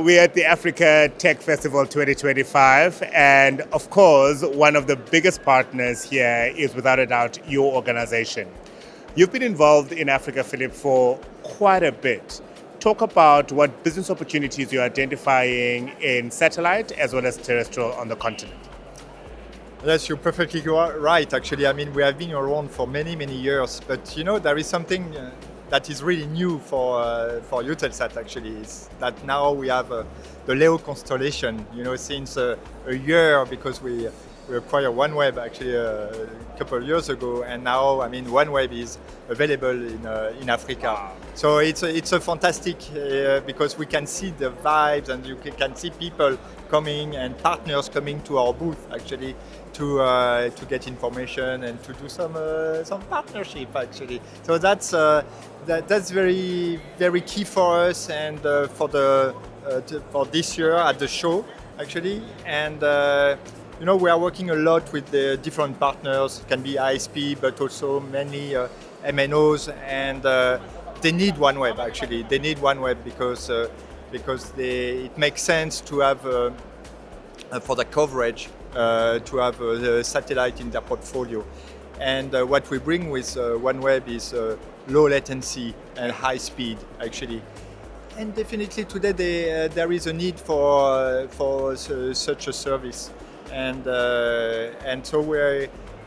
we're at the Africa Tech Festival 2025, and of course, one of the biggest partners here is without a doubt your organization. You've been involved in Africa, Phillipe, for quite a bit. Talk about what business opportunities you're identifying in satellite as well as terrestrial on the continent. Yes, you're perfectly right. Actually, I mean, we have been around for many, many years, but there is something that is really new for Eutelsat. Actually, is that now we have the LEO constellation. Since a year, because we acquired OneWeb actually a couple of years ago, and now OneWeb is available in Africa. Wow. So it's a fantastic because we can see the vibes, and you can see people coming and partners coming to our booth actually to get information and to do some partnership actually. So that's very, very key for us and for this year at the show actually. And we are working a lot with the different partners. It can be ISP, but also many MNOs, and they need OneWeb actually. They need OneWeb because it makes sense to have for the coverage to have the satellite in their portfolio. And what we bring with OneWeb is low latency and high speed actually. And definitely today there is a need for such a service. And so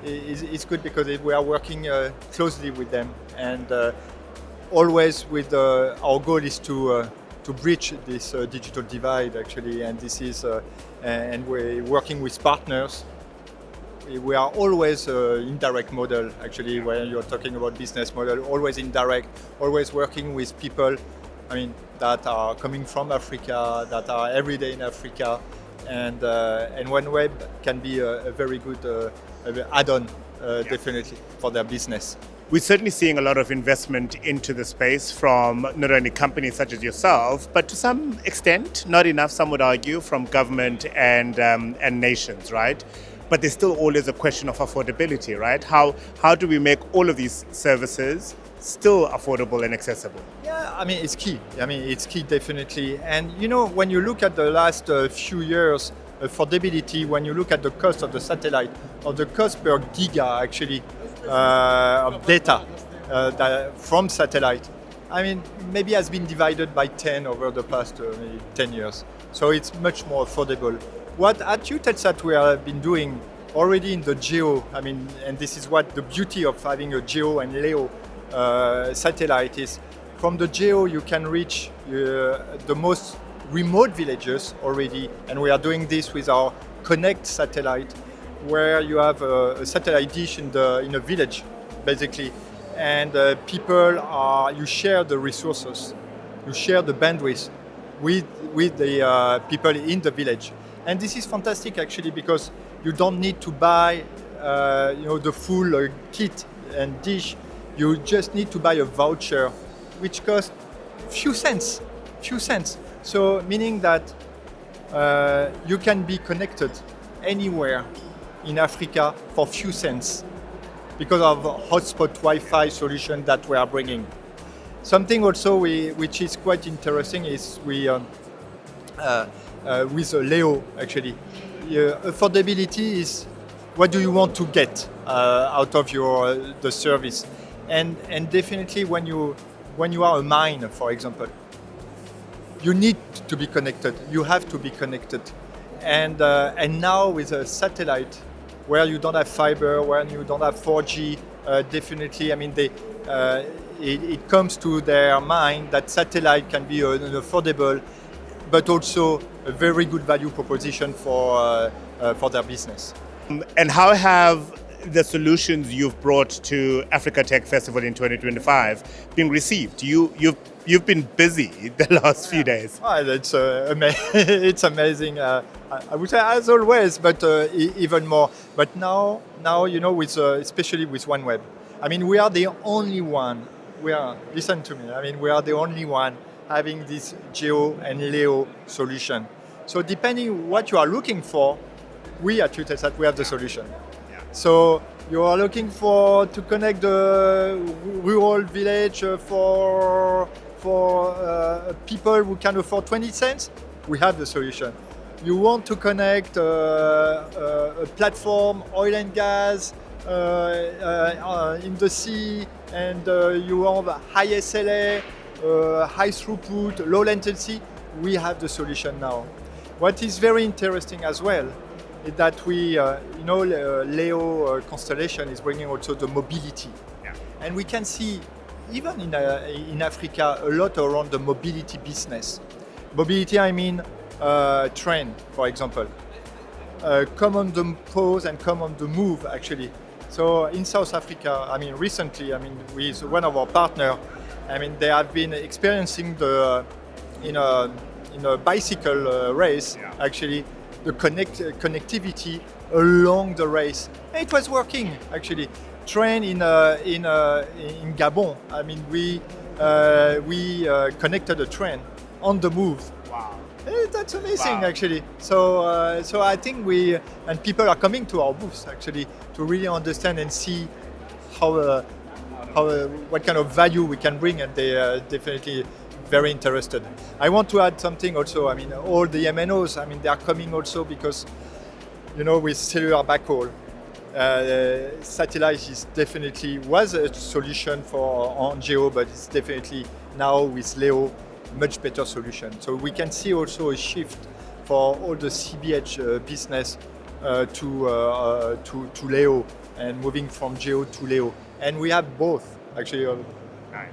it's good because we are working closely with them, and always with our goal is to bridge this digital divide actually. And this is and we're working with partners. We are always indirect model actually. When you're talking about business model, always indirect, always working with people that are coming from Africa, that are every day in Africa. And OneWeb can be a very good add-on, definitely, for their business. We're certainly seeing a lot of investment into the space from not only companies such as yourself, but to some extent, not enough, some would argue, from government and nations, right? But there's still always a question of affordability, right? How do we make all of these services still affordable and accessible? Yeah, it's key. It's key, definitely. And when you look at the last few years, affordability, when you look at the cost of the satellite, or the cost per giga actually of data from satellite, maybe has been divided by 10 over the past 10 years. So it's much more affordable. What at Eutelsat we have been doing already in the GEO, and this is what the beauty of having a GEO and LEO satellite is. From the GEO you can reach the most remote villages already, and we are doing this with our Connect satellite, where you have a satellite dish in a village basically, and you share the resources, you share the bandwidth with the people in the village. And this is fantastic actually, because you don't need to buy the full kit and dish. You just need to buy a voucher, which costs few cents. So meaning that you can be connected anywhere in Africa for few cents because of hotspot Wi-Fi solution that we are bringing. Something also which is quite interesting is with LEO actually. Affordability is what do you want to get out of the service. And definitely when you are a mine, for example, you need to be connected. You have to be connected. And now with a satellite, where you don't have fiber, where you don't have 4G, definitely, it comes to their mind that satellite can be an affordable, but also a very good value proposition for their business. And how have the solutions you've brought to Africa Tech Festival in 2025 been received? You've been busy the last few days. It's it's amazing. I would say as always, but even more. But now with especially with OneWeb, we are the only one. Listen to me. We are the only one having this GEO and LEO solution. So depending what you are looking for, we at Eutelsat we have the solution. So you are looking to connect the rural village for people who can afford 20 cents. we have the solution. You want to connect a platform, oil and gas, in the sea, and you have high SLA, high throughput, low latency, we have the solution now. What is very interesting as well is that we, LEO constellation is bringing also the mobility. Yeah. And we can see, even in Africa, a lot around the mobility business. Mobility, I mean train, for example. Come on the pause and come on the move, actually. So in South Africa, recently, with one of our partners, they have been experiencing in a bicycle race, Yeah. actually, the connectivity along the race. And it was working, actually. Train in Gabon. We connected a train on the move. Wow. That's amazing, Wow. actually. So I think people are coming to our booth, actually, to really understand and see what kind of value we can bring, and they are definitely very interested. I want to add something also. All the MNOs, they are coming also because, with cellular backhaul, satellite was a solution on GEO, but it's definitely now with LEO much better solution. So we can see also a shift for all the CBH business to LEO, and moving from GEO to LEO. And we have both, actually, Nice.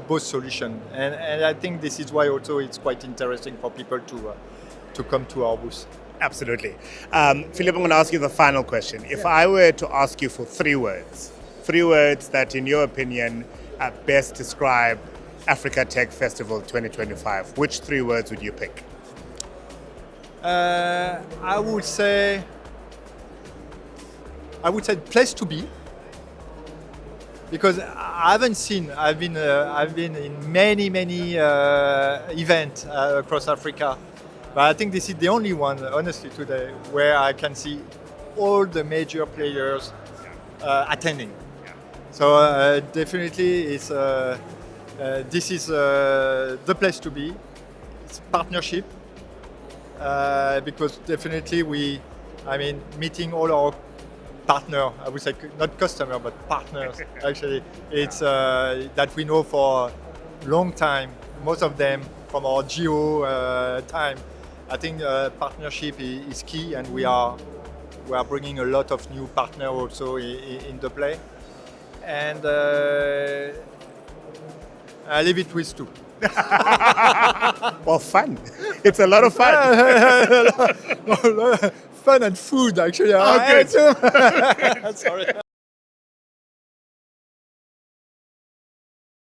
both solutions. And I think this is why also it's quite interesting for people to come to our booth. Absolutely. Phillipe, I'm going to ask you the final question. If I were to ask you for three words that, in your opinion, best describe Africa Tech Festival 2025, which three words would you pick? I would say place to be, because I've been in many events across Africa, but I think this is the only one, honestly, today where I can see all the major players attending. So definitely, this is the place to be. It's partnership, because definitely meeting all our partner, I would say not customer but partners. Actually, it's that we know for a long time. Most of them from our GEO time. I think partnership is key, and we are bringing a lot of new partners also in the play. And I leave it with two. Well, fun. It's a lot of fun. Fun and food, actually. Oh, good. Sorry.